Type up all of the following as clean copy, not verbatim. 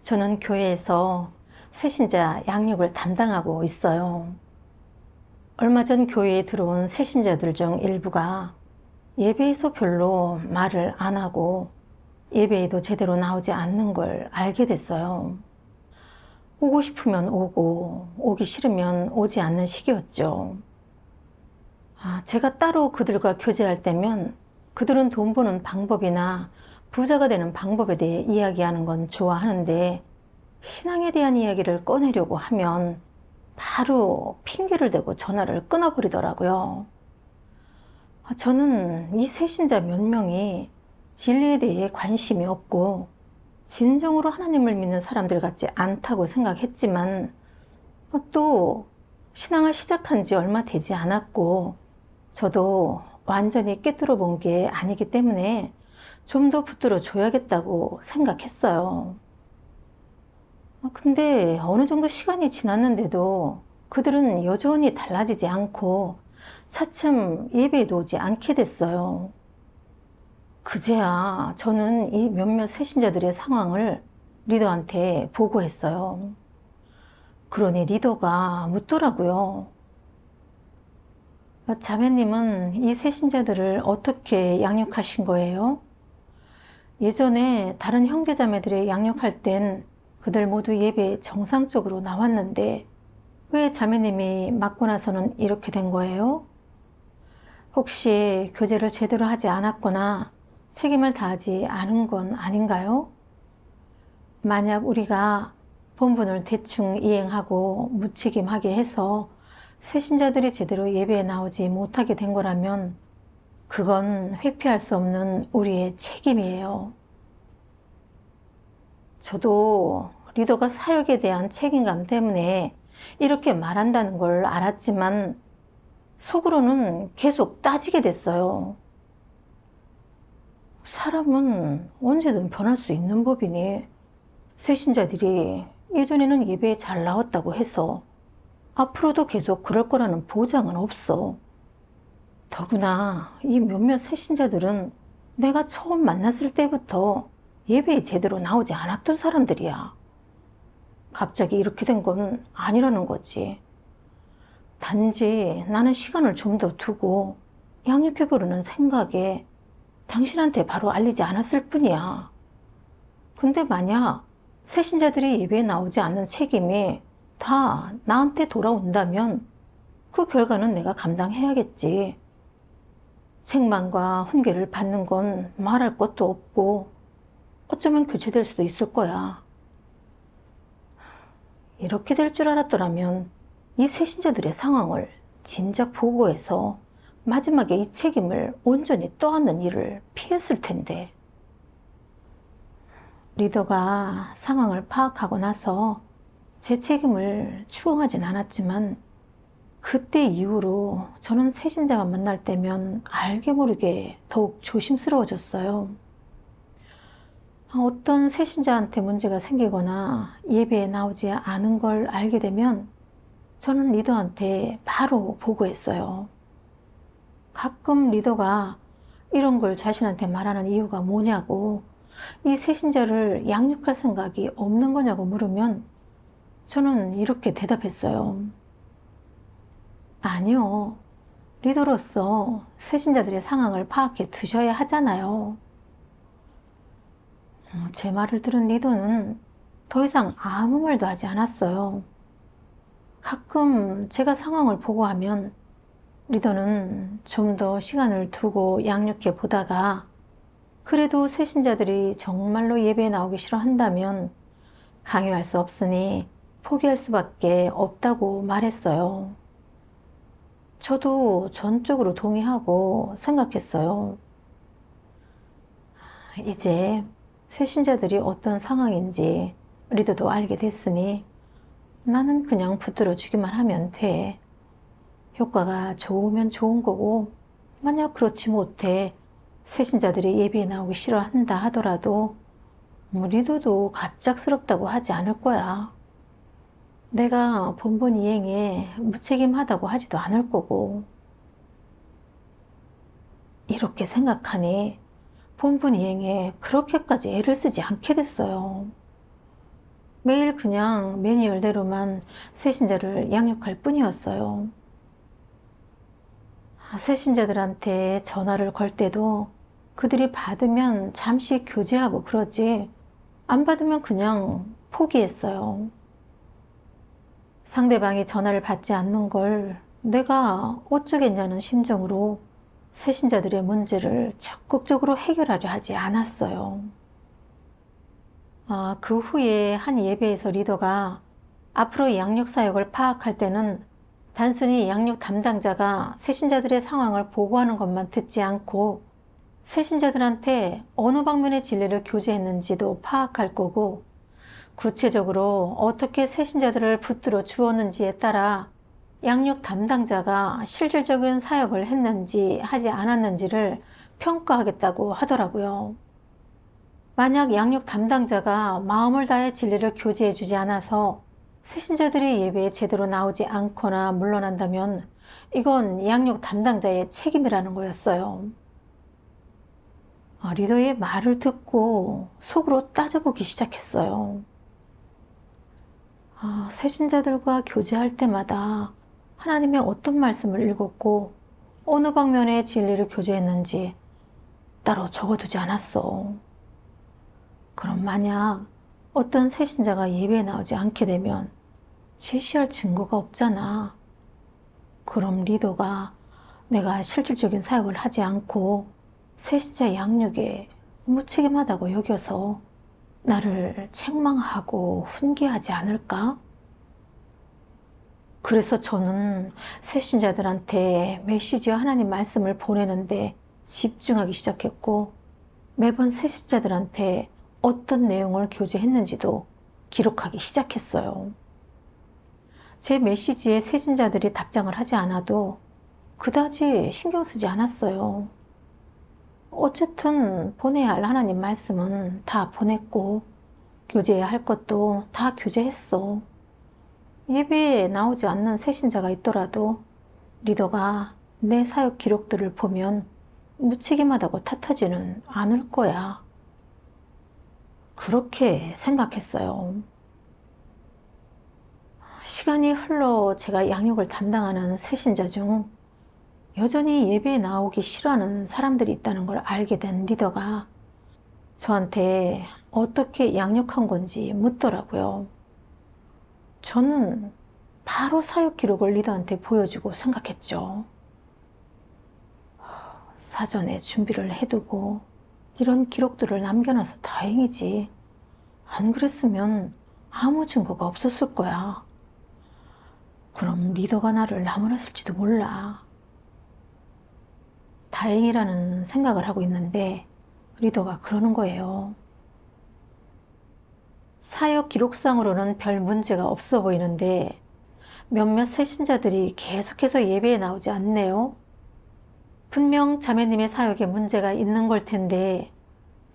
저는 교회에서 새신자 양육을 담당하고 있어요. 얼마 전 교회에 들어온 새신자들 중 일부가 예배에서 별로 말을 안 하고 예배에도 제대로 나오지 않는 걸 알게 됐어요. 오고 싶으면 오고 오기 싫으면 오지 않는 시기였죠. 제가 따로 그들과 교제할 때면 그들은 돈 버는 방법이나 부자가 되는 방법에 대해 이야기하는 건 좋아하는데 신앙에 대한 이야기를 꺼내려고 하면 바로 핑계를 대고 전화를 끊어버리더라고요. 저는 이 새신자 몇 명이 진리에 대해 관심이 없고 진정으로 하나님을 믿는 사람들 같지 않다고 생각했지만 또 신앙을 시작한 지 얼마 되지 않았고 저도 완전히 꿰뚫어 본 게 아니기 때문에 좀 더 붙들어 줘야겠다고 생각했어요. 근데 어느 정도 시간이 지났는데도 그들은 여전히 달라지지 않고 차츰 예배에도 오지 않게 됐어요. 그제야 저는 이 몇몇 새신자들의 상황을 리더한테 보고했어요. 그러니 리더가 묻더라고요. 자매님은 이 새신자들을 어떻게 양육하신 거예요? 예전에 다른 형제자매들의 양육할 땐 그들 모두 예배에 정상적으로 나왔는데 왜 자매님이 맡고 나서는 이렇게 된 거예요? 혹시 교제를 제대로 하지 않았거나 책임을 다하지 않은 건 아닌가요? 만약 우리가 본분을 대충 이행하고 무책임하게 해서 새신자들이 제대로 예배에 나오지 못하게 된 거라면 그건 회피할 수 없는 우리의 책임이에요. 저도 리더가 사역에 대한 책임감 때문에 이렇게 말한다는 걸 알았지만 속으로는 계속 따지게 됐어요. 사람은 언제든 변할 수 있는 법이니 새신자들이 예전에는 예배에 잘 나왔다고 해서 앞으로도 계속 그럴 거라는 보장은 없어. 더구나 이 몇몇 새신자들은 내가 처음 만났을 때부터 예배에 제대로 나오지 않았던 사람들이야. 갑자기 이렇게 된 건 아니라는 거지. 단지 나는 시간을 좀 더 두고 양육해보려는 생각에 당신한테 바로 알리지 않았을 뿐이야. 근데 만약 새신자들이 예배에 나오지 않는 책임이 다 나한테 돌아온다면 그 결과는 내가 감당해야겠지. 책망과 훈계를 받는 건 말할 것도 없고 어쩌면 교체될 수도 있을 거야. 이렇게 될 줄 알았더라면 이 새신자들의 상황을 진작 보고해서 마지막에 이 책임을 온전히 떠안는 일을 피했을 텐데. 리더가 상황을 파악하고 나서 제 책임을 추궁하진 않았지만 그때 이후로 저는 새신자가 만날 때면 알게 모르게 더욱 조심스러워졌어요. 어떤 새신자한테 문제가 생기거나 예배에 나오지 않은 걸 알게 되면 저는 리더한테 바로 보고했어요. 가끔 리더가 이런 걸 자신한테 말하는 이유가 뭐냐고, 이 새신자를 양육할 생각이 없는 거냐고 물으면 저는 이렇게 대답했어요. 아니요. 리더로서 새신자들의 상황을 파악해 두셔야 하잖아요. 제 말을 들은 리더는 더 이상 아무 말도 하지 않았어요. 가끔 제가 상황을 보고하면 리더는 좀 더 시간을 두고 양육해 보다가 그래도 새신자들이 정말로 예배에 나오기 싫어한다면 강요할 수 없으니 포기할 수밖에 없다고 말했어요. 저도 전적으로 동의하고 생각했어요. 이제 새신자들이 어떤 상황인지 리더도 알게 됐으니 나는 그냥 붙들어 주기만 하면 돼. 효과가 좋으면 좋은 거고 만약 그렇지 못해 새신자들이 예배에 나오기 싫어한다 하더라도 리더도 갑작스럽다고 하지 않을 거야. 내가 본분 이행에 무책임하다고 하지도 않을 거고. 이렇게 생각하니 본분 이행에 그렇게까지 애를 쓰지 않게 됐어요. 매일 그냥 매뉴얼대로만 새신자를 양육할 뿐이었어요. 새신자들한테 전화를 걸 때도 그들이 받으면 잠시 교제하고 그러지 안 받으면 그냥 포기했어요. 상대방이 전화를 받지 않는 걸 내가 어쩌겠냐는 심정으로 새신자들의 문제를 적극적으로 해결하려 하지 않았어요. 그 후에 한 예배에서 리더가 앞으로 양육 사역을 파악할 때는 단순히 양육 담당자가 새신자들의 상황을 보고하는 것만 듣지 않고 새신자들한테 어느 방면의 진리를 교제했는지도 파악할 거고, 구체적으로 어떻게 새신자들을 붙들어 주었는지에 따라 양육 담당자가 실질적인 사역을 했는지 하지 않았는지를 평가하겠다고 하더라고요. 만약 양육 담당자가 마음을 다해 진리를 교제해 주지 않아서 새신자들이 예배에 제대로 나오지 않거나 물러난다면 이건 양육 담당자의 책임이라는 거였어요. 리더의 말을 듣고 속으로 따져보기 시작했어요. 새신자들과 교제할 때마다 하나님의 어떤 말씀을 읽었고 어느 방면의 진리를 교제했는지 따로 적어두지 않았어. 그럼 만약 어떤 새신자가 예배에 나오지 않게 되면 제시할 증거가 없잖아. 그럼 리더가 내가 실질적인 사역을 하지 않고 새신자 양육에 무책임하다고 여겨서 나를 책망하고 훈계하지 않을까? 그래서 저는 새신자들한테 메시지와 하나님 말씀을 보내는데 집중하기 시작했고, 매번 새신자들한테 어떤 내용을 교제했는지도 기록하기 시작했어요. 제 메시지에 새신자들이 답장을 하지 않아도 그다지 신경 쓰지 않았어요. 어쨌든 보내야 할 하나님 말씀은 다 보냈고 교제해야 할 것도 다 교제했어. 예배에 나오지 않는 새신자가 있더라도 리더가 내 사역 기록들을 보면 무책임하다고 탓하지는 않을 거야. 그렇게 생각했어요. 시간이 흘러 제가 양육을 담당하는 새신자 중 여전히 예배에 나오기 싫어하는 사람들이 있다는 걸 알게 된 리더가 저한테 어떻게 양육한 건지 묻더라고요. 저는 바로 사역 기록을 리더한테 보여주고 생각했죠. 사전에 준비를 해두고 이런 기록들을 남겨놔서 다행이지. 안 그랬으면 아무 증거가 없었을 거야. 그럼 리더가 나를 나무랐을지도 몰라. 다행이라는 생각을 하고 있는데 리더가 그러는 거예요. 사역 기록상으로는 별 문제가 없어 보이는데 몇몇 새신자들이 계속해서 예배에 나오지 않네요. 분명 자매님의 사역에 문제가 있는 걸 텐데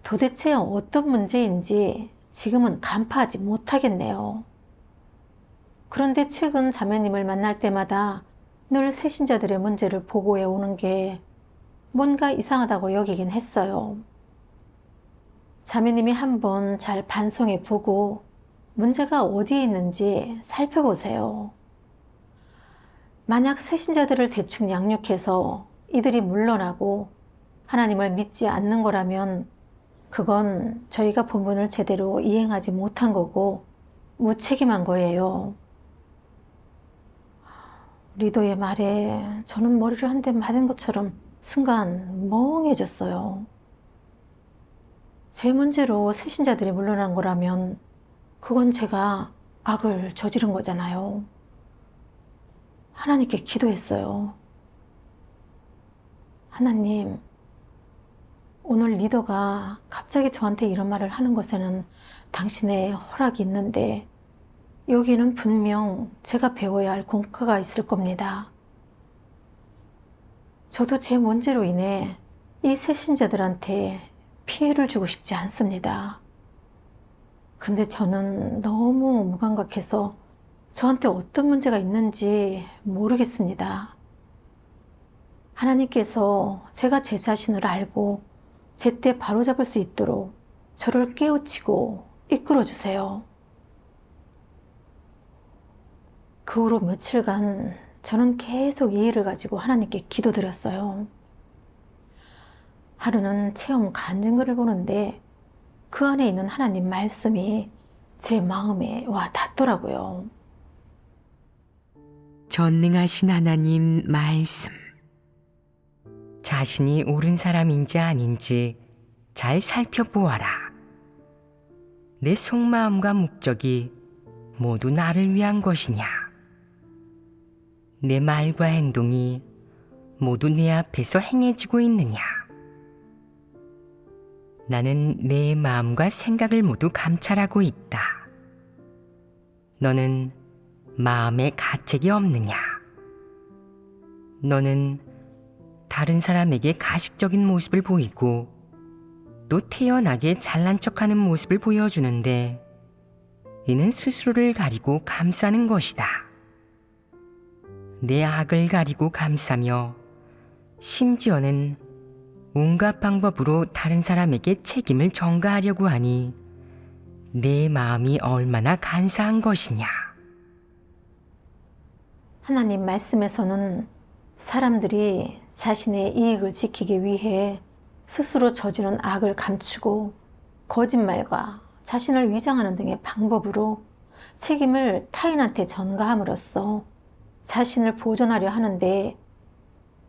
도대체 어떤 문제인지 지금은 간파하지 못하겠네요. 그런데 최근 자매님을 만날 때마다 늘 새신자들의 문제를 보고해 오는 게 뭔가 이상하다고 여기긴 했어요. 자매님이 한번 잘 반성해 보고 문제가 어디에 있는지 살펴보세요. 만약 새신자들을 대충 양육해서 이들이 물러나고 하나님을 믿지 않는 거라면 그건 저희가 본분을 제대로 이행하지 못한 거고 무책임한 거예요. 리더의 말에 저는 머리를 한 대 맞은 것처럼 순간 멍해졌어요. 제 문제로 새신자들이 물러난 거라면 그건 제가 악을 저지른 거잖아요. 하나님께 기도했어요. 하나님, 오늘 리더가 갑자기 저한테 이런 말을 하는 것에는 당신의 허락이 있는데 여기는 분명 제가 배워야 할功課가 있을 겁니다. 저도 제 문제로 인해 이 새신자들한테 피해를 주고 싶지 않습니다. 근데 저는 너무 무감각해서 저한테 어떤 문제가 있는지 모르겠습니다. 하나님께서 제가 제 자신을 알고 제때 바로잡을 수 있도록 저를 깨우치고 이끌어 주세요. 그 후로 며칠간 저는 계속 이 일을 가지고 하나님께 기도드렸어요. 하루는 체험 간증글을 보는데 그 안에 있는 하나님 말씀이 제 마음에 와 닿더라고요. 전능하신 하나님 말씀. 자신이 옳은 사람인지 아닌지 잘 살펴보아라. 내 속마음과 목적이 모두 나를 위한 것이냐? 내 말과 행동이 모두 내 앞에서 행해지고 있느냐? 나는 내 마음과 생각을 모두 감찰하고 있다. 너는 마음에 가책이 없느냐? 너는 다른 사람에게 가식적인 모습을 보이고 또 태연하게 잘난 척하는 모습을 보여주는데 이는 스스로를 가리고 감싸는 것이다. 내 악을 가리고 감싸며 심지어는 온갖 방법으로 다른 사람에게 책임을 전가하려고 하니 내 마음이 얼마나 간사한 것이냐. 하나님 말씀에서는 사람들이 자신의 이익을 지키기 위해 스스로 저지른 악을 감추고 거짓말과 자신을 위장하는 등의 방법으로 책임을 타인한테 전가함으로써 자신을 보존하려 하는데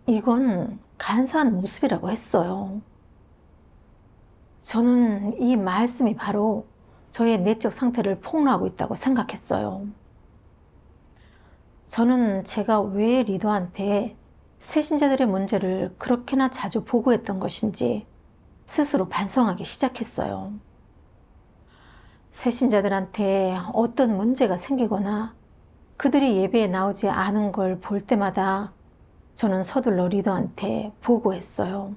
이건 간사한 모습이라고 했어요. 저는 이 말씀이 바로 저의 내적 상태를 폭로하고 있다고 생각했어요. 저는 제가 왜 리더한테 새신자들의 문제를 그렇게나 자주 보고했던 것인지 스스로 반성하기 시작했어요. 새신자들한테 어떤 문제가 생기거나 그들이 예배에 나오지 않은 걸 볼 때마다 저는 서둘러 리더한테 보고했어요.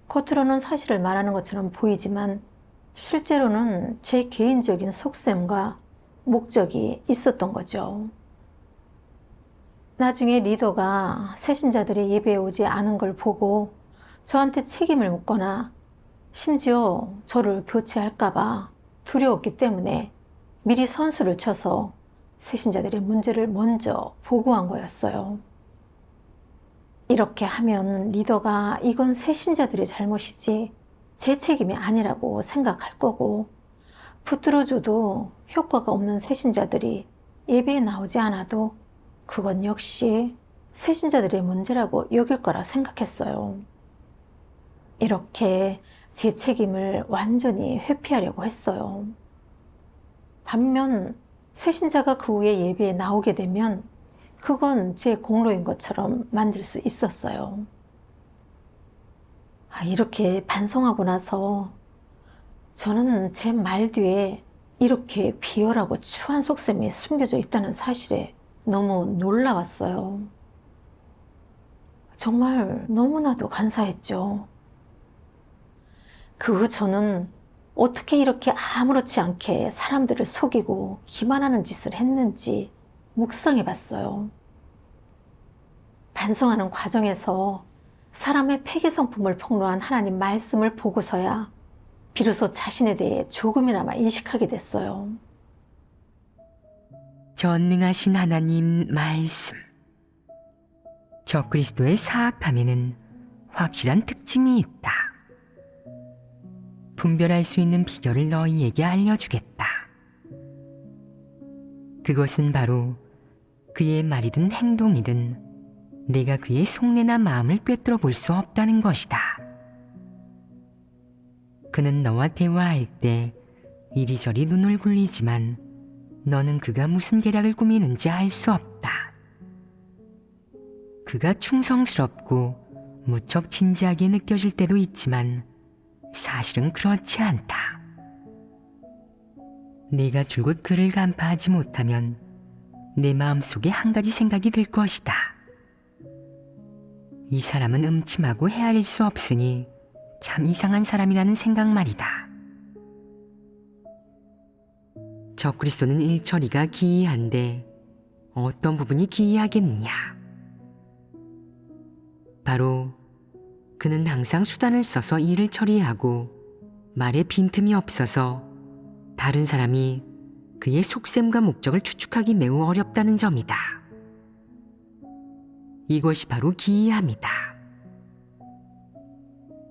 겉으로는 사실을 말하는 것처럼 보이지만 실제로는 제 개인적인 속셈과 목적이 있었던 거죠. 나중에 리더가 새신자들이 예배에 오지 않은 걸 보고 저한테 책임을 묻거나 심지어 저를 교체할까봐 두려웠기 때문에 미리 선수를 쳐서 새신자들의 문제를 먼저 보고한 거였어요. 이렇게 하면 리더가 이건 새신자들의 잘못이지 제 책임이 아니라고 생각할 거고 붙들어줘도 효과가 없는 새신자들이 예배에 나오지 않아도 그건 역시 새신자들의 문제라고 여길 거라 생각했어요. 이렇게 제 책임을 완전히 회피하려고 했어요. 반면 새신자가 그 후에 예배에 나오게 되면 그건 제 공로인 것처럼 만들 수 있었어요. 이렇게 반성하고 나서 저는 제 말 뒤에 이렇게 비열하고 추한 속셈이 숨겨져 있다는 사실에 너무 놀라웠어요. 정말 너무나도 간사했죠. 그 후 저는 어떻게 이렇게 아무렇지 않게 사람들을 속이고 기만하는 짓을 했는지 묵상해 봤어요. 반성하는 과정에서 사람의 폐기성품을 폭로한 하나님 말씀을 보고서야 비로소 자신에 대해 조금이나마 인식하게 됐어요. 전능하신 하나님 말씀. 적그리스도의 사악함에는 확실한 특징이 있다. 분별할 수 있는 비결을 너희에게 알려주겠다. 그것은 바로 그의 말이든 행동이든 내가 그의 속내나 마음을 꿰뚫어 볼 수 없다는 것이다. 그는 너와 대화할 때 이리저리 눈을 굴리지만 너는 그가 무슨 계략을 꾸미는지 알 수 없다. 그가 충성스럽고 무척 진지하게 느껴질 때도 있지만 사실은 그렇지 않다. 내가 줄곧 그를 간파하지 못하면 내 마음속에 한 가지 생각이 들 것이다. 이 사람은 음침하고 헤아릴 수 없으니 참 이상한 사람이라는 생각 말이다. 적그리스도는 일처리가 기이한데 어떤 부분이 기이하겠느냐? 바로 그는 항상 수단을 써서 일을 처리하고 말에 빈틈이 없어서 다른 사람이 그의 속셈과 목적을 추측하기 매우 어렵다는 점이다. 이것이 바로 기이함이다.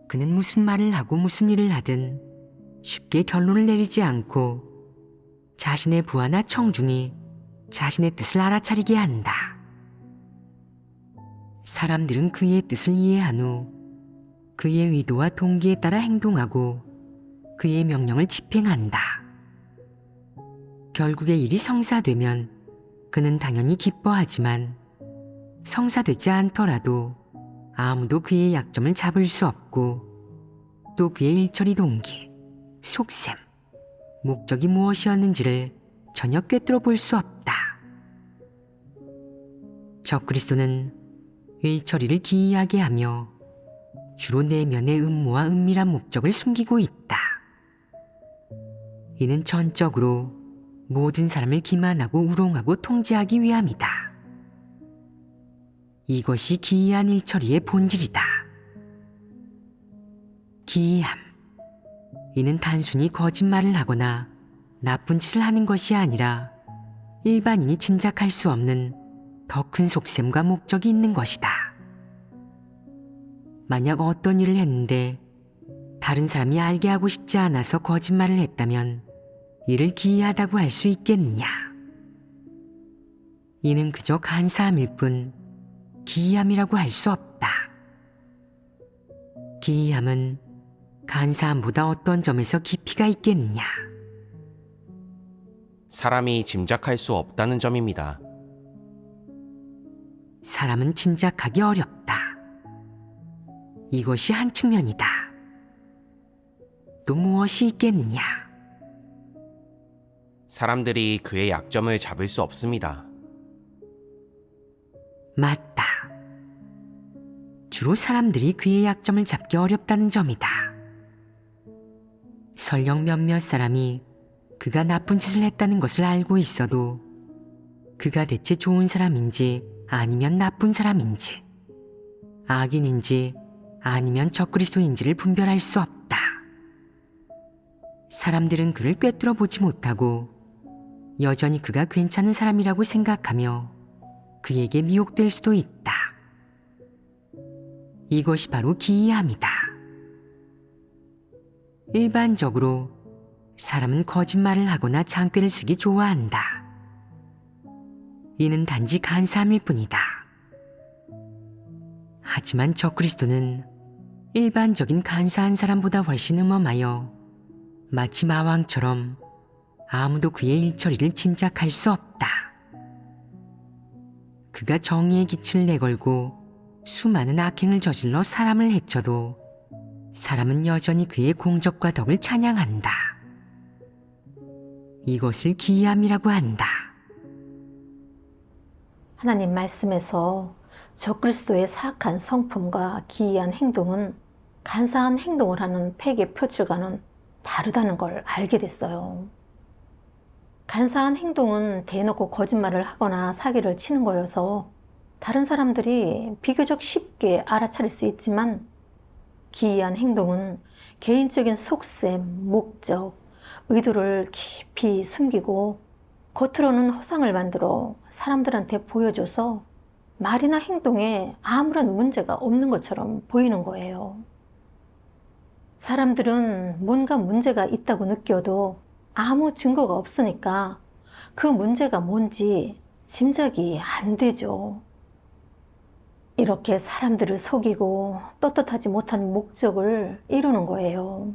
그는 무슨 말을 하고 무슨 일을 하든 쉽게 결론을 내리지 않고 자신의 부하나 청중이 자신의 뜻을 알아차리게 한다. 사람들은 그의 뜻을 이해한 후 그의 의도와 동기에 따라 행동하고 그의 명령을 집행한다. 결국에 일이 성사되면 그는 당연히 기뻐하지만 성사되지 않더라도 아무도 그의 약점을 잡을 수 없고 또 그의 일처리 동기, 속셈, 목적이 무엇이었는지를 전혀 꿰뚫어 볼 수 없다. 적그리스도는 일처리를 기이하게 하며 주로 내면의 음모와 은밀한 목적을 숨기고 있다. 이는 전적으로 모든 사람을 기만하고 우롱하고 통제하기 위함이다. 이것이 기이한 일처리의 본질이다. 기이함. 이는 단순히 거짓말을 하거나 나쁜 짓을 하는 것이 아니라 일반인이 짐작할 수 없는 더 큰 속셈과 목적이 있는 것이다. 만약 어떤 일을 했는데 다른 사람이 알게 하고 싶지 않아서 거짓말을 했다면 이를 기이하다고 할 수 있겠느냐? 이는 그저 간사함일 뿐 기이함이라고 할 수 없다. 기이함은 간사함보다 어떤 점에서 깊이가 있겠느냐? 사람이 짐작할 수 없다는 점입니다. 사람은 짐작하기 어렵다. 이것이 한 측면이다. 또 무엇이 있겠느냐? 사람들이 그의 약점을 잡을 수 없습니다. 맞다. 주로 사람들이 그의 약점을 잡기 어렵다는 점이다. 설령 몇몇 사람이 그가 나쁜 짓을 했다는 것을 알고 있어도 그가 대체 좋은 사람인지 아니면 나쁜 사람인지, 악인인지 아니면 적그리스도인지를 분별할 수 없다. 사람들은 그를 꿰뚫어 보지 못하고 여전히 그가 괜찮은 사람이라고 생각하며 그에게 미혹될 수도 있다. 이것이 바로 기이함이다. 일반적으로 사람은 거짓말을 하거나 장꾀를 쓰기 좋아한다. 이는 단지 간사함일 뿐이다. 하지만 적그리스도는 일반적인 간사한 사람보다 훨씬 음험하여 마치 마왕처럼 아무도 그의 일처리를 짐작할 수 없다. 그가 정의의 기치를 내걸고 수많은 악행을 저질러 사람을 해쳐도 사람은 여전히 그의 공적과 덕을 찬양한다. 이것을 기이함이라고 한다. 하나님 말씀에서 적그리스도의 사악한 성품과 기이한 행동은 간사한 행동을 하는 폐계 표출과는 다르다는 걸 알게 됐어요. 간사한 행동은 대놓고 거짓말을 하거나 사기를 치는 거여서 다른 사람들이 비교적 쉽게 알아차릴 수 있지만, 기이한 행동은 개인적인 속셈, 목적, 의도를 깊이 숨기고 겉으로는 허상을 만들어 사람들한테 보여줘서 말이나 행동에 아무런 문제가 없는 것처럼 보이는 거예요. 사람들은 뭔가 문제가 있다고 느껴도 아무 증거가 없으니까 그 문제가 뭔지 짐작이 안 되죠. 이렇게 사람들을 속이고 떳떳하지 못한 목적을 이루는 거예요.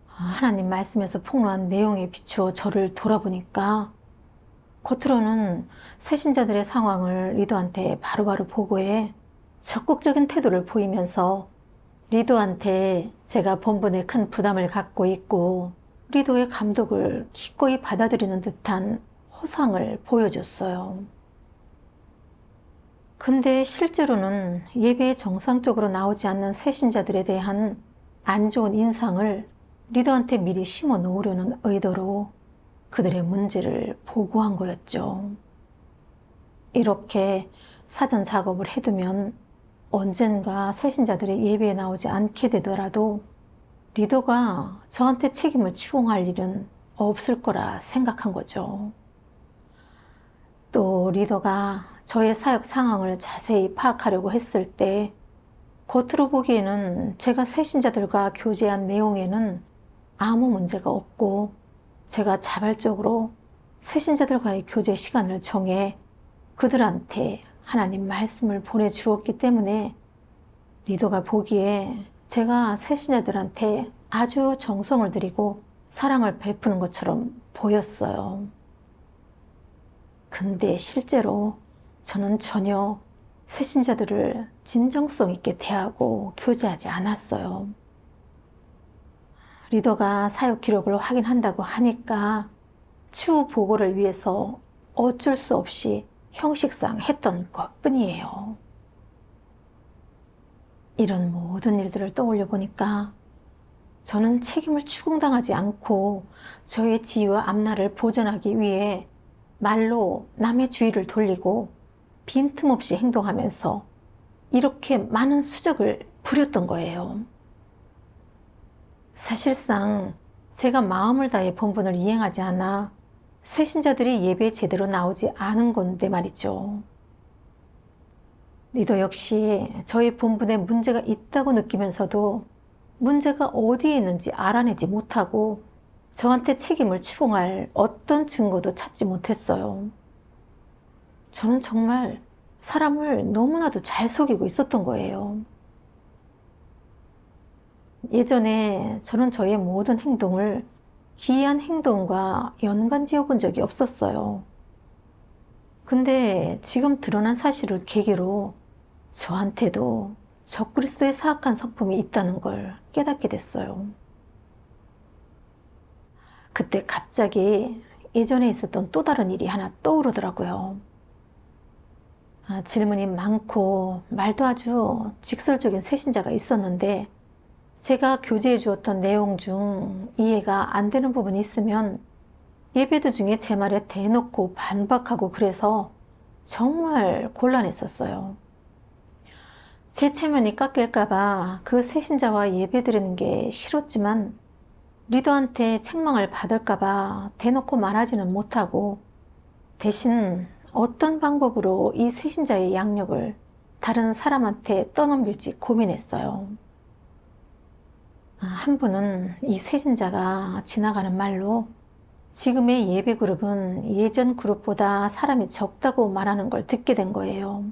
하나님 말씀에서 폭로한 내용에 비추어 저를 돌아보니까 겉으로는 새신자들의 상황을 리더한테 바로바로 보고해 적극적인 태도를 보이면서 리더한테 제가 본분에 큰 부담을 갖고 있고 리더의 감독을 기꺼이 받아들이는 듯한 허상을 보여줬어요. 근데 실제로는 예배에 정상적으로 나오지 않는 새신자들에 대한 안 좋은 인상을 리더한테 미리 심어 놓으려는 의도로 그들의 문제를 보고한 거였죠. 이렇게 사전 작업을 해두면 언젠가 새신자들이 예배에 나오지 않게 되더라도 리더가 저한테 책임을 추궁할 일은 없을 거라 생각한 거죠. 또 리더가 저의 사역 상황을 자세히 파악하려고 했을 때 겉으로 보기에는 제가 새신자들과 교제한 내용에는 아무 문제가 없고 제가 자발적으로 새신자들과의 교제 시간을 정해 그들한테 하나님 말씀을 보내주었기 때문에 리더가 보기에 제가 새신자들한테 아주 정성을 들이고 사랑을 베푸는 것처럼 보였어요. 근데 실제로 저는 전혀 새신자들을 진정성 있게 대하고 교제하지 않았어요. 리더가 사역 기록을 확인한다고 하니까 추후 보고를 위해서 어쩔 수 없이 형식상 했던 것뿐이에요. 이런 모든 일들을 떠올려 보니까 저는 책임을 추궁당하지 않고 저의 지위와 앞날을 보존하기 위해 말로 남의 주의를 돌리고 빈틈없이 행동하면서 이렇게 많은 수적을 부렸던 거예요. 사실상 제가 마음을 다해 본분을 이행하지 않아 새신자들이 예배에 제대로 나오지 않은 건데 말이죠. 리더 역시 저의 본분에 문제가 있다고 느끼면서도 문제가 어디에 있는지 알아내지 못하고 저한테 책임을 추궁할 어떤 증거도 찾지 못했어요. 저는 정말 사람을 너무나도 잘 속이고 있었던 거예요. 예전에 저는 저의 모든 행동을 기이한 행동과 연관지어 본 적이 없었어요. 근데 지금 드러난 사실을 계기로 저한테도 적그리스도의 사악한 성품이 있다는 걸 깨닫게 됐어요. 그때 갑자기 예전에 있었던 또 다른 일이 하나 떠오르더라고요. 질문이 많고 말도 아주 직설적인 새신자가 있었는데 제가 교제해 주었던 내용 중 이해가 안 되는 부분이 있으면 예배 도중에 제 말에 대놓고 반박하고 그래서 정말 곤란했었어요. 제 체면이 깎일까봐 그 새신자와 예배 드리는 게 싫었지만 리더한테 책망을 받을까봐 대놓고 말하지는 못하고 대신 어떤 방법으로 이 새신자의 양육을 다른 사람한테 떠넘길지 고민했어요. 한 분은 이 새신자가 지나가는 말로 지금의 예배 그룹은 예전 그룹보다 사람이 적다고 말하는 걸 듣게 된 거예요.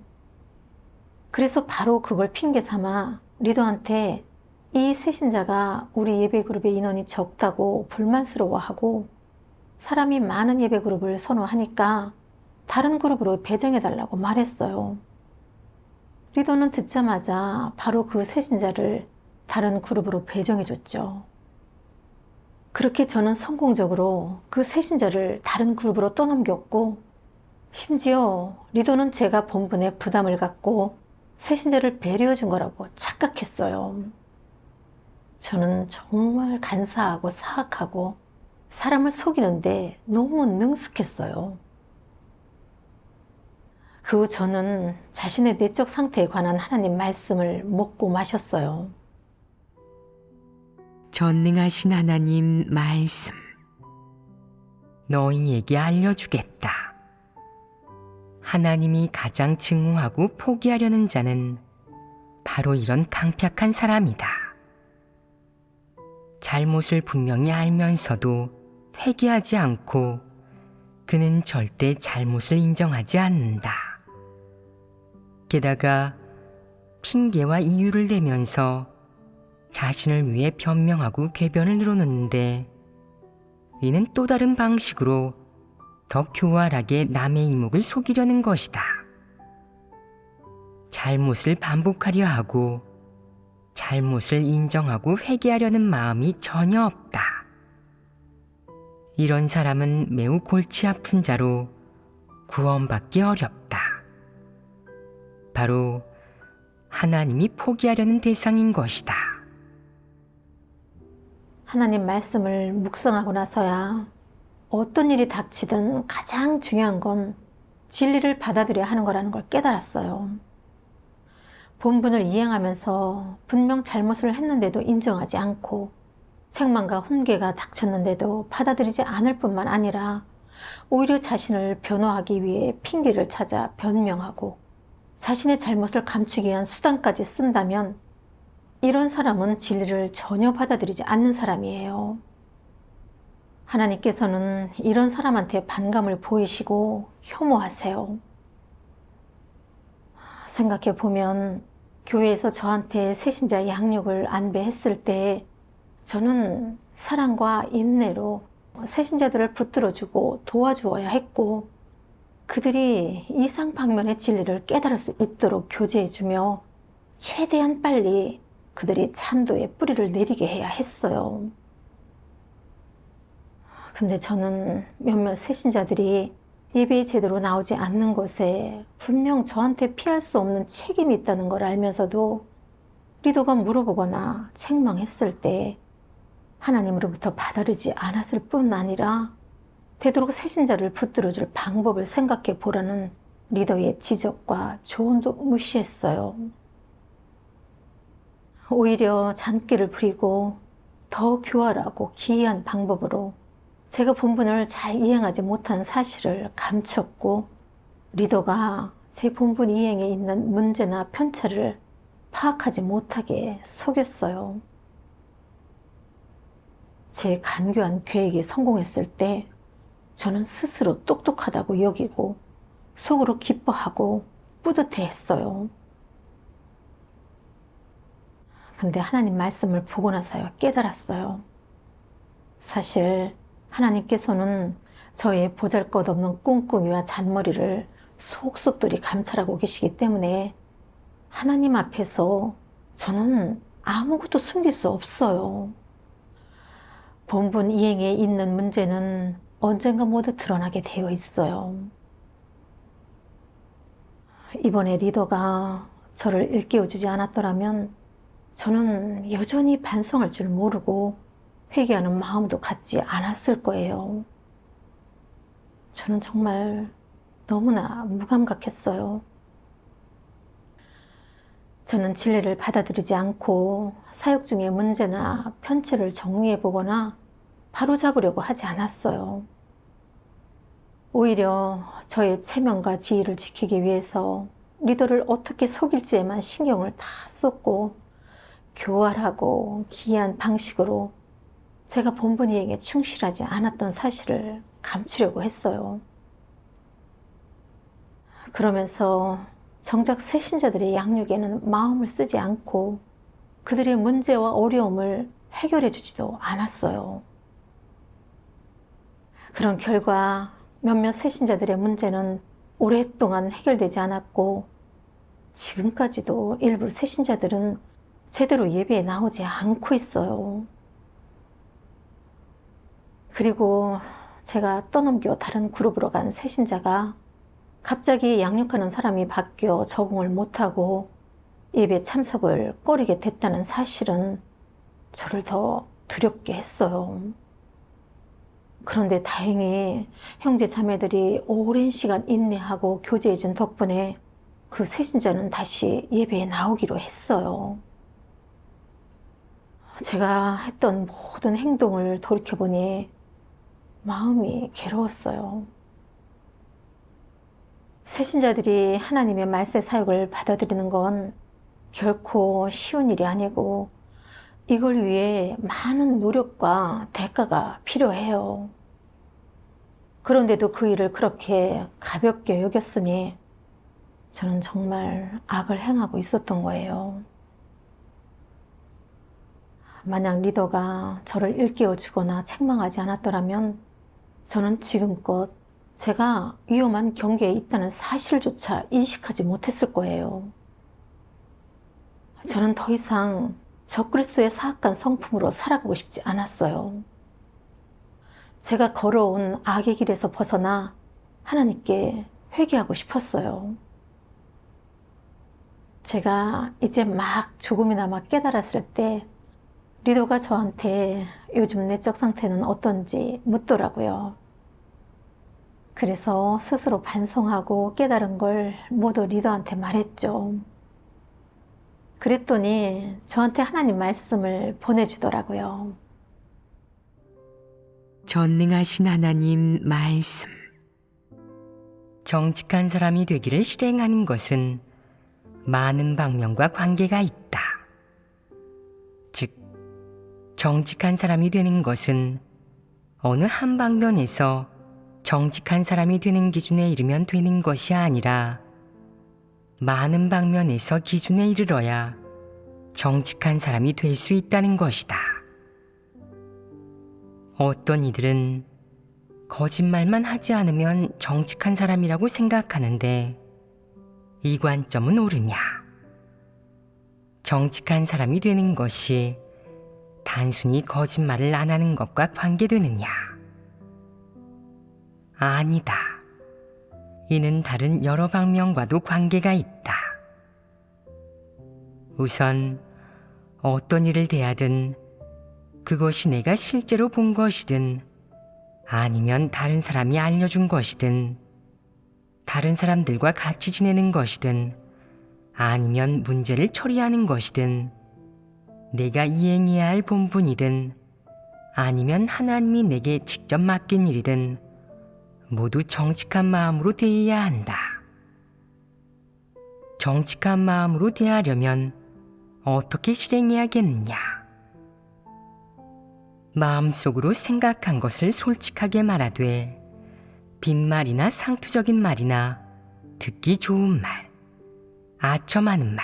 그래서 바로 그걸 핑계 삼아 리더한테 이 새신자가 우리 예배 그룹의 인원이 적다고 불만스러워하고 사람이 많은 예배 그룹을 선호하니까 다른 그룹으로 배정해달라고 말했어요. 리더는 듣자마자 바로 그 새신자를 다른 그룹으로 배정해줬죠. 그렇게 저는 성공적으로 그 새신자를 다른 그룹으로 떠넘겼고 심지어 리더는 제가 본분에 부담을 갖고 새신자를 배려해준 거라고 착각했어요. 저는 정말 간사하고 사악하고 사람을 속이는데 너무 능숙했어요. 그 후 저는 자신의 내적 상태에 관한 하나님 말씀을 먹고 마셨어요. 전능하신 하나님 말씀. 너희에게 알려주겠다. 하나님이 가장 증오하고 포기하려는 자는 바로 이런 강팍한 사람이다. 잘못을 분명히 알면서도 회개하지 않고 그는 절대 잘못을 인정하지 않는다. 게다가 핑계와 이유를 대면서 자신을 위해 변명하고 궤변을 늘어놓는데 이는 또 다른 방식으로 더 교활하게 남의 이목을 속이려는 것이다. 잘못을 반복하려 하고 잘못을 인정하고 회개하려는 마음이 전혀 없다. 이런 사람은 매우 골치 아픈 자로 구원받기 어렵다. 바로 하나님이 포기하려는 대상인 것이다. 하나님 말씀을 묵상하고 나서야 어떤 일이 닥치든 가장 중요한 건 진리를 받아들여야 하는 거라는 걸 깨달았어요. 본분을 이행하면서 분명 잘못을 했는데도 인정하지 않고 책망과 훈계가 닥쳤는데도 받아들이지 않을 뿐만 아니라 오히려 자신을 변호하기 위해 핑계를 찾아 변명하고 자신의 잘못을 감추기 위한 수단까지 쓴다면 이런 사람은 진리를 전혀 받아들이지 않는 사람이에요. 하나님께서는 이런 사람한테 반감을 보이시고 혐오하세요. 생각해 보면 교회에서 저한테 새신자 양육을 안배했을 때 저는 사랑과 인내로 새신자들을 붙들어주고 도와주어야 했고 그들이 이상방면의 진리를 깨달을 수 있도록 교제해주며 최대한 빨리 그들이 참도의 뿌리를 내리게 해야 했어요. 근데 저는 몇몇 새신자들이 예배에 제대로 나오지 않는 것에 분명 저한테 피할 수 없는 책임이 있다는 걸 알면서도 리더가 물어보거나 책망했을 때 하나님으로부터 받아들이지 않았을 뿐 아니라 되도록 새신자를 붙들어줄 방법을 생각해 보라는 리더의 지적과 조언도 무시했어요. 오히려 잔꾀를 부리고 더 교활하고 기이한 방법으로 제가 본분을 잘 이행하지 못한 사실을 감췄고 리더가 제 본분 이행에 있는 문제나 편차를 파악하지 못하게 속였어요. 제 간교한 계획이 성공했을 때 저는 스스로 똑똑하다고 여기고 속으로 기뻐하고 뿌듯해했어요. 근데 하나님 말씀을 보고 나서야 깨달았어요. 사실 하나님께서는 저의 보잘것없는 꿍꿍이와 잔머리를 속속들이 감찰하고 계시기 때문에 하나님 앞에서 저는 아무것도 숨길 수 없어요. 본분 이행에 있는 문제는 언젠가 모두 드러나게 되어 있어요. 이번에 리더가 저를 일깨워주지 않았더라면 저는 여전히 반성할 줄 모르고 회개하는 마음도 갖지 않았을 거예요. 저는 정말 너무나 무감각했어요. 저는 진리를 받아들이지 않고 사역 중의 문제나 편치를 정리해 보거나 바로잡으려고 하지 않았어요. 오히려 저의 체면과 지위를 지키기 위해서 리더를 어떻게 속일지에만 신경을 다 쏟고 교활하고 기이한 방식으로 제가 본분 이행에 충실하지 않았던 사실을 감추려고 했어요. 그러면서 정작 새신자들의 양육에는 마음을 쓰지 않고 그들의 문제와 어려움을 해결해 주지도 않았어요. 그런 결과 몇몇 새신자들의 문제는 오랫동안 해결되지 않았고 지금까지도 일부 새신자들은 제대로 예배에 나오지 않고 있어요. 그리고 제가 떠넘겨 다른 그룹으로 간 새신자가 갑자기 양육하는 사람이 바뀌어 적응을 못하고 예배 참석을 꺼리게 됐다는 사실은 저를 더 두렵게 했어요. 그런데 다행히 형제 자매들이 오랜 시간 인내하고 교제해준 덕분에 그 새신자는 다시 예배에 나오기로 했어요. 제가 했던 모든 행동을 돌이켜보니 마음이 괴로웠어요. 새신자들이 하나님의 말세 사역을 받아들이는 건 결코 쉬운 일이 아니고 이걸 위해 많은 노력과 대가가 필요해요. 그런데도 그 일을 그렇게 가볍게 여겼으니 저는 정말 악을 행하고 있었던 거예요. 만약 리더가 저를 일깨워 주거나 책망하지 않았더라면 저는 지금껏 제가 위험한 경계에 있다는 사실조차 인식하지 못했을 거예요. 저는 더 이상 적그리스도의 사악한 성품으로 살아가고 싶지 않았어요. 제가 걸어온 악의 길에서 벗어나 하나님께 회개하고 싶었어요. 제가 이제 막 조금이나마 깨달았을 때 리더가 저한테 요즘 내적 상태는 어떤지 묻더라고요. 그래서 스스로 반성하고 깨달은 걸 모두 리더한테 말했죠. 그랬더니 저한테 하나님 말씀을 보내주더라고요. 전능하신 하나님 말씀. 정직한 사람이 되기를 실행하는 것은 많은 방면과 관계가 있다. 즉, 정직한 사람이 되는 것은 어느 한 방면에서 정직한 사람이 되는 기준에 이르면 되는 것이 아니라 많은 방면에서 기준에 이르러야 정직한 사람이 될 수 있다는 것이다. 어떤 이들은 거짓말만 하지 않으면 정직한 사람이라고 생각하는데 이 관점은 옳으냐? 정직한 사람이 되는 것이 단순히 거짓말을 안 하는 것과 관계되느냐? 아니다. 이는 다른 여러 방면과도 관계가 있다. 우선 어떤 일을 대하든 그것이 내가 실제로 본 것이든 아니면 다른 사람이 알려준 것이든 다른 사람들과 같이 지내는 것이든 아니면 문제를 처리하는 것이든 내가 이행해야 할 본분이든 아니면 하나님이 내게 직접 맡긴 일이든 모두 정직한 마음으로 대해야 한다. 정직한 마음으로 대하려면 어떻게 실행해야겠느냐? 마음속으로 생각한 것을 솔직하게 말하되 빈말이나 상투적인 말이나 듣기 좋은 말, 아첨하는 말,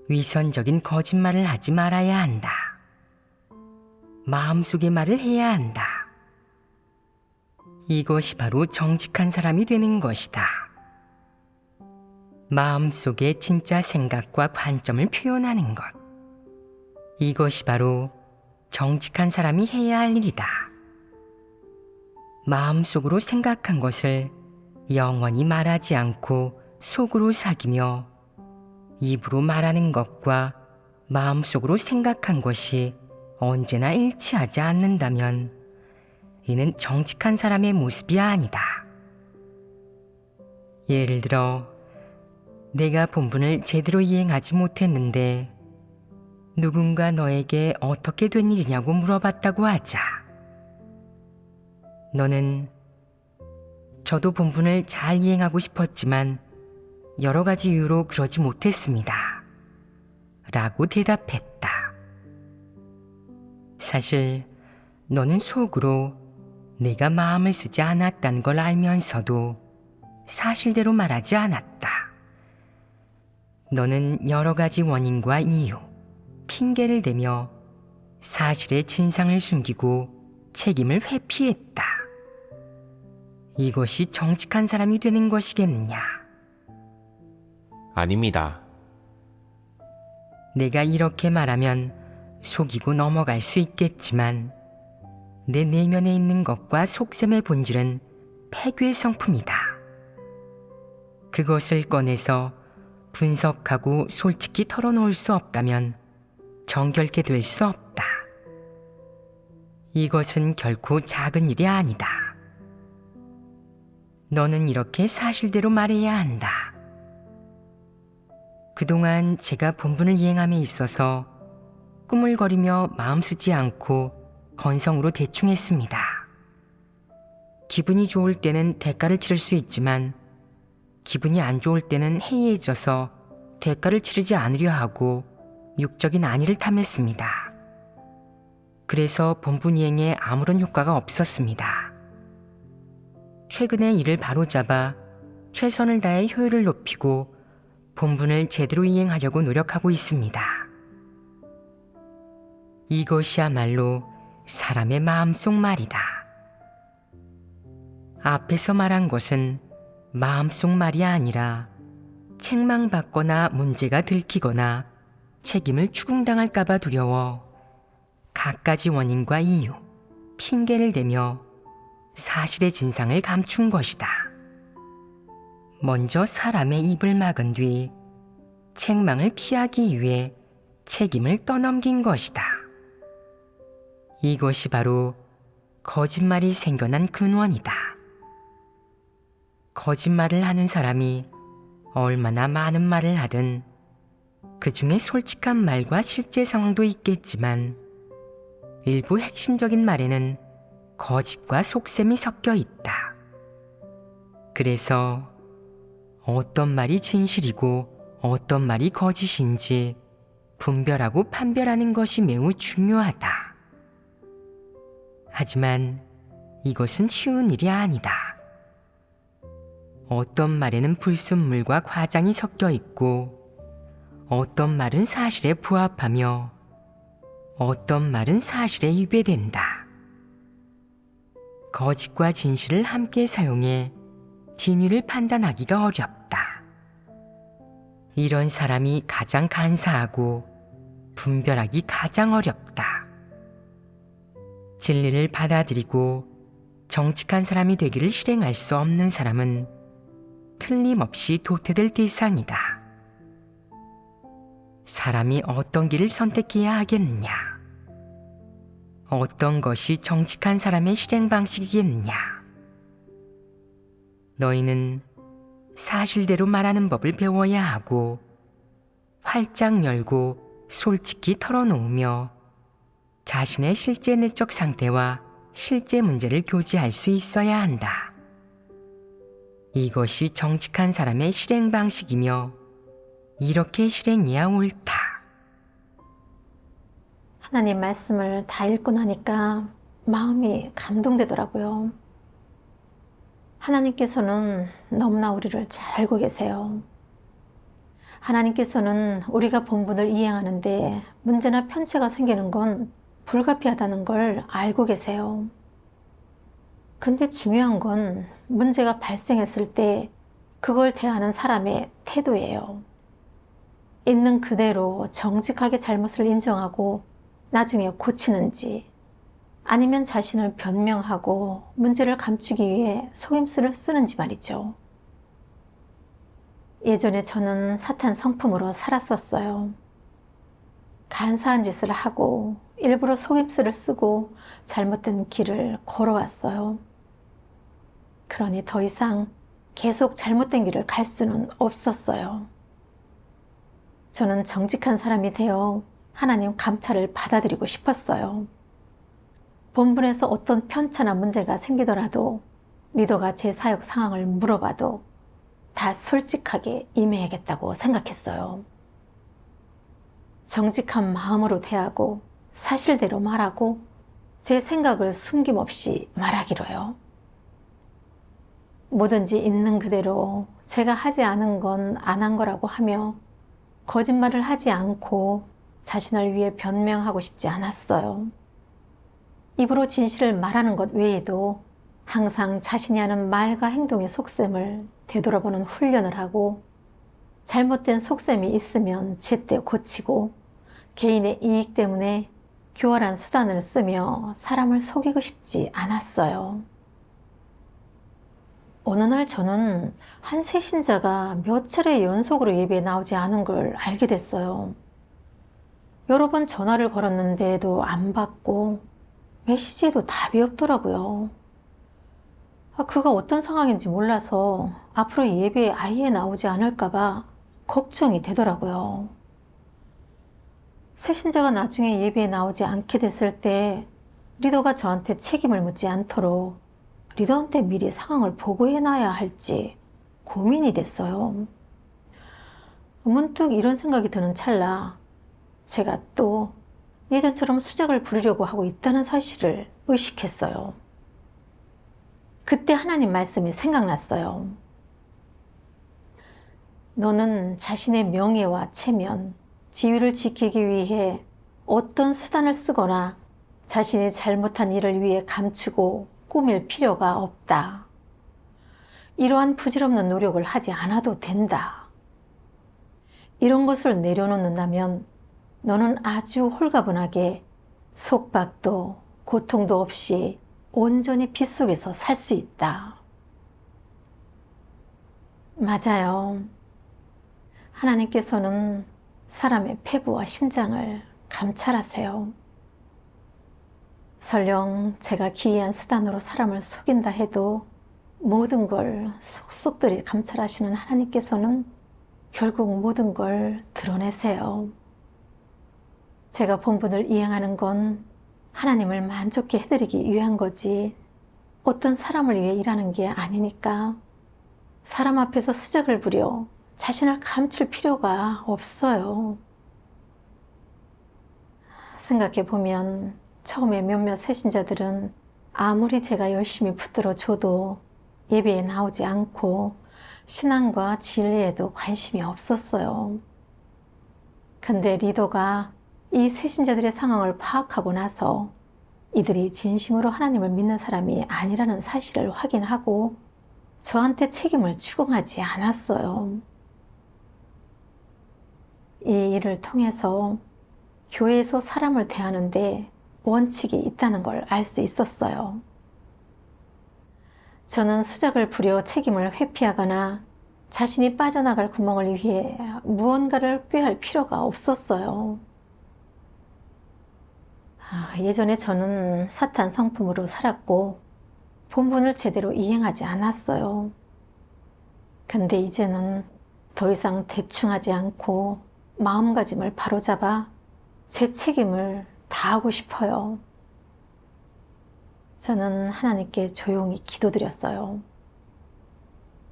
위선적인 거짓말을 하지 말아야 한다. 마음속의 말을 해야 한다. 이것이 바로 정직한 사람이 되는 것이다. 마음속의 진짜 생각과 관점을 표현하는 것. 이것이 바로 정직한 사람이 해야 할 일이다. 마음속으로 생각한 것을 영원히 말하지 않고 속으로 사귀며 입으로 말하는 것과 마음속으로 생각한 것이 언제나 일치하지 않는다면 이는 정직한 사람의 모습이 아니다. 예를 들어 내가 본분을 제대로 이행하지 못했는데 누군가 너에게 어떻게 된 일이냐고 물어봤다고 하자. 너는 저도 본분을 잘 이행하고 싶었지만 여러 가지 이유로 그러지 못했습니다. 라고 대답했다. 사실 너는 속으로 내가 마음을 쓰지 않았다는 걸 알면서도 사실대로 말하지 않았다. 너는 여러 가지 원인과 이유, 핑계를 대며 사실의 진상을 숨기고 책임을 회피했다. 이것이 정직한 사람이 되는 것이겠느냐? 아닙니다. 내가 이렇게 말하면 속이고 넘어갈 수 있겠지만 내 내면에 있는 것과 속셈의 본질은 폐괴의 성품이다. 그것을 꺼내서 분석하고 솔직히 털어놓을 수 없다면 정결케 될 수 없다. 이것은 결코 작은 일이 아니다. 너는 이렇게 사실대로 말해야 한다. 그동안 제가 본분을 이행함에 있어서 꾸물거리며 마음 쓰지 않고 건성으로 대충 했습니다. 기분이 좋을 때는 대가를 치를 수 있지만 기분이 안 좋을 때는 해이해져서 대가를 치르지 않으려 하고 육적인 안위를 탐했습니다. 그래서 본분 이행에 아무런 효과가 없었습니다. 최근에 이를 바로잡아 최선을 다해 효율을 높이고 본분을 제대로 이행하려고 노력하고 있습니다. 이것이야말로 사람의 마음속 말이다. 앞에서 말한 것은 마음속 말이 아니라 책망받거나 문제가 들키거나 책임을 추궁당할까봐 두려워 갖가지 원인과 이유, 핑계를 대며 사실의 진상을 감춘 것이다. 먼저 사람의 입을 막은 뒤 책망을 피하기 위해 책임을 떠넘긴 것이다. 이것이 바로 거짓말이 생겨난 근원이다. 거짓말을 하는 사람이 얼마나 많은 말을 하든 그 중에 솔직한 말과 실제 상황도 있겠지만 일부 핵심적인 말에는 거짓과 속셈이 섞여 있다. 그래서 어떤 말이 진실이고 어떤 말이 거짓인지 분별하고 판별하는 것이 매우 중요하다. 하지만 이것은 쉬운 일이 아니다. 어떤 말에는 불순물과 과장이 섞여 있고 어떤 말은 사실에 부합하며 어떤 말은 사실에 위배된다. 거짓과 진실을 함께 사용해 진위를 판단하기가 어렵다. 이런 사람이 가장 간사하고 분별하기 가장 어렵다. 진리를 받아들이고 정직한 사람이 되기를 실행할 수 없는 사람은 틀림없이 도태될 대상이다. 사람이 어떤 길을 선택해야 하겠느냐? 어떤 것이 정직한 사람의 실행 방식이겠느냐? 너희는 사실대로 말하는 법을 배워야 하고 활짝 열고 솔직히 털어놓으며 자신의 실제 내적 상태와 실제 문제를 교제할 수 있어야 한다. 이것이 정직한 사람의 실행 방식이며 이렇게 실행해야 옳다. 하나님 말씀을 다 읽고 나니까 마음이 감동되더라고요. 하나님께서는 너무나 우리를 잘 알고 계세요. 하나님께서는 우리가 본분을 이행하는데 문제나 편차가 생기는 건 불가피하다는 걸 알고 계세요. 근데 중요한 건 문제가 발생했을 때 그걸 대하는 사람의 태도예요. 있는 그대로 정직하게 잘못을 인정하고 나중에 고치는지, 아니면 자신을 변명하고 문제를 감추기 위해 속임수를 쓰는지 말이죠. 예전에 저는 사탄 성품으로 살았었어요. 간사한 짓을 하고 일부러 속임수를 쓰고 잘못된 길을 걸어왔어요. 그러니 더 이상 계속 잘못된 길을 갈 수는 없었어요. 저는 정직한 사람이 되어 하나님 감찰을 받아들이고 싶었어요. 본분에서 어떤 편차나 문제가 생기더라도 리더가 제 사역 상황을 물어봐도 다 솔직하게 임해야겠다고 생각했어요. 정직한 마음으로 대하고 사실대로 말하고 제 생각을 숨김없이 말하기로요. 뭐든지 있는 그대로 제가 하지 않은 건 안 한 거라고 하며 거짓말을 하지 않고 자신을 위해 변명하고 싶지 않았어요. 입으로 진실을 말하는 것 외에도 항상 자신이 하는 말과 행동의 속셈을 되돌아보는 훈련을 하고 잘못된 속셈이 있으면 제때 고치고 개인의 이익 때문에 교활한 수단을 쓰며 사람을 속이고 싶지 않았어요. 어느 날 저는 한 새신자가 몇 차례 연속으로 예배에 나오지 않은 걸 알게 됐어요. 여러 번 전화를 걸었는데도 안 받고 메시지에도 답이 없더라고요. 그가 어떤 상황인지 몰라서 앞으로 예배에 아예 나오지 않을까 봐 걱정이 되더라고요. 새신자가 나중에 예배에 나오지 않게 됐을 때 리더가 저한테 책임을 묻지 않도록 리더한테 미리 상황을 보고해놔야 할지 고민이 됐어요. 문득 이런 생각이 드는 찰나 제가 또 예전처럼 수작을 부리려고 하고 있다는 사실을 의식했어요. 그때 하나님 말씀이 생각났어요. 너는 자신의 명예와 체면, 지위를 지키기 위해 어떤 수단을 쓰거나 자신이 잘못한 일을 위해 감추고 꾸밀 필요가 없다. 이러한 부질없는 노력을 하지 않아도 된다. 이런 것을 내려놓는다면 너는 아주 홀가분하게 속박도 고통도 없이 온전히 빛 속에서 살 수 있다. 맞아요. 하나님께서는 사람의 패부와 심장을 감찰하세요. 설령 제가 기이한 수단으로 사람을 속인다 해도 모든 걸 속속들이 감찰하시는 하나님께서는 결국 모든 걸 드러내세요. 제가 본분을 이행하는 건 하나님을 만족해 해드리기 위한 거지 어떤 사람을 위해 일하는 게 아니니까 사람 앞에서 수작을 부려 자신을 감출 필요가 없어요. 생각해보면 처음에 몇몇 새신자들은 아무리 제가 열심히 붙들어 줘도 예배에 나오지 않고 신앙과 진리에도 관심이 없었어요. 근데 리더가 이 새신자들의 상황을 파악하고 나서 이들이 진심으로 하나님을 믿는 사람이 아니라는 사실을 확인하고 저한테 책임을 추궁하지 않았어요. 이 일을 통해서 교회에서 사람을 대하는데 원칙이 있다는 걸 알 수 있었어요. 저는 수작을 부려 책임을 회피하거나 자신이 빠져나갈 구멍을 위해 무언가를 꾀할 필요가 없었어요. 예전에 저는 사탄 성품으로 살았고 본분을 제대로 이행하지 않았어요. 근데 이제는 더 이상 대충하지 않고 마음가짐을 바로잡아 제 책임을 다하고 싶어요. 저는 하나님께 조용히 기도드렸어요.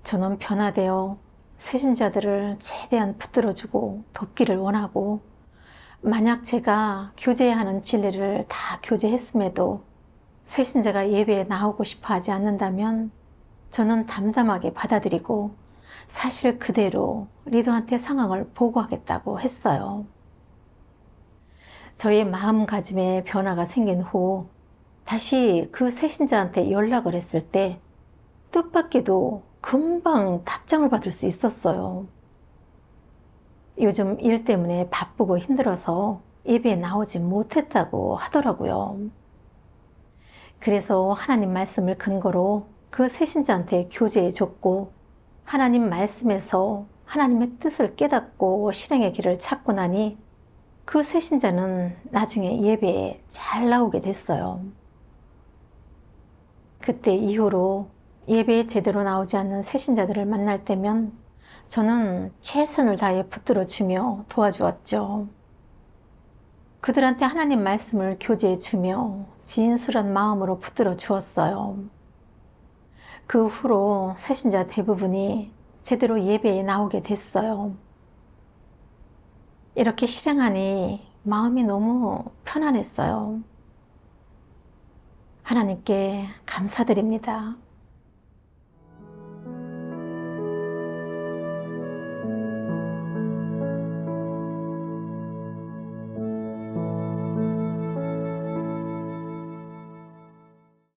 저는 변화되어 새신자들을 최대한 붙들어주고 돕기를 원하고 만약 제가 교제해야 하는 진리를 다 교제했음에도 새신자가 예배에 나오고 싶어 하지 않는다면 저는 담담하게 받아들이고 사실 그대로 리더한테 상황을 보고하겠다고 했어요. 저의 마음가짐에 변화가 생긴 후 다시 그 새신자한테 연락을 했을 때 뜻밖에도 금방 답장을 받을 수 있었어요. 요즘 일 때문에 바쁘고 힘들어서 예배에 나오지 못했다고 하더라고요. 그래서 하나님 말씀을 근거로 그 새신자한테 교제해 줬고 하나님 말씀에서 하나님의 뜻을 깨닫고 실행의 길을 찾고 나니 그 새신자는 나중에 예배에 잘 나오게 됐어요. 그때 이후로 예배에 제대로 나오지 않는 새신자들을 만날 때면 저는 최선을 다해 붙들어주며 도와주었죠. 그들한테 하나님 말씀을 교제해주며 진솔한 마음으로 붙들어 주었어요. 그 후로 새신자 대부분이 제대로 예배에 나오게 됐어요. 이렇게 실행하니 마음이 너무 편안했어요. 하나님께 감사드립니다.